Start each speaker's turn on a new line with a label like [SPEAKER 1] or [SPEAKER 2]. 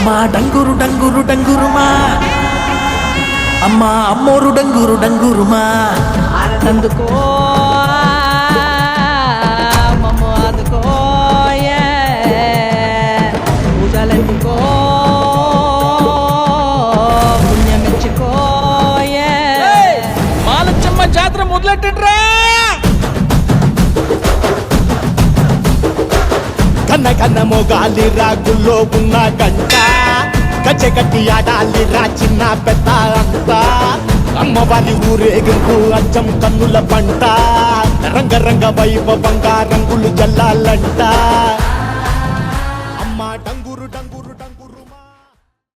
[SPEAKER 1] అమ్మా డంగురు డంగురు డంగురుమా అమ్మా అమ్మోరు డంగురు డంగురుమా
[SPEAKER 2] అందుకో మమ్మ అందుకో పూజలందుకో పుణ్యమిచ్చుకో
[SPEAKER 3] మాలచ్చమ్మ జాతర మొదలెట్టండ్రా.
[SPEAKER 4] కన్న కన్న మొగాలి రాగుల్లో ఉన్న గంట గజ్జె కట్టి ఆడాలి రా చిన్న పెద్ద అంతా అమ్మవారి ఊరేగింపు అచ్చం కన్నుల పంట రంగరంగ వైభవంగా రంగులు జల్లాలంట.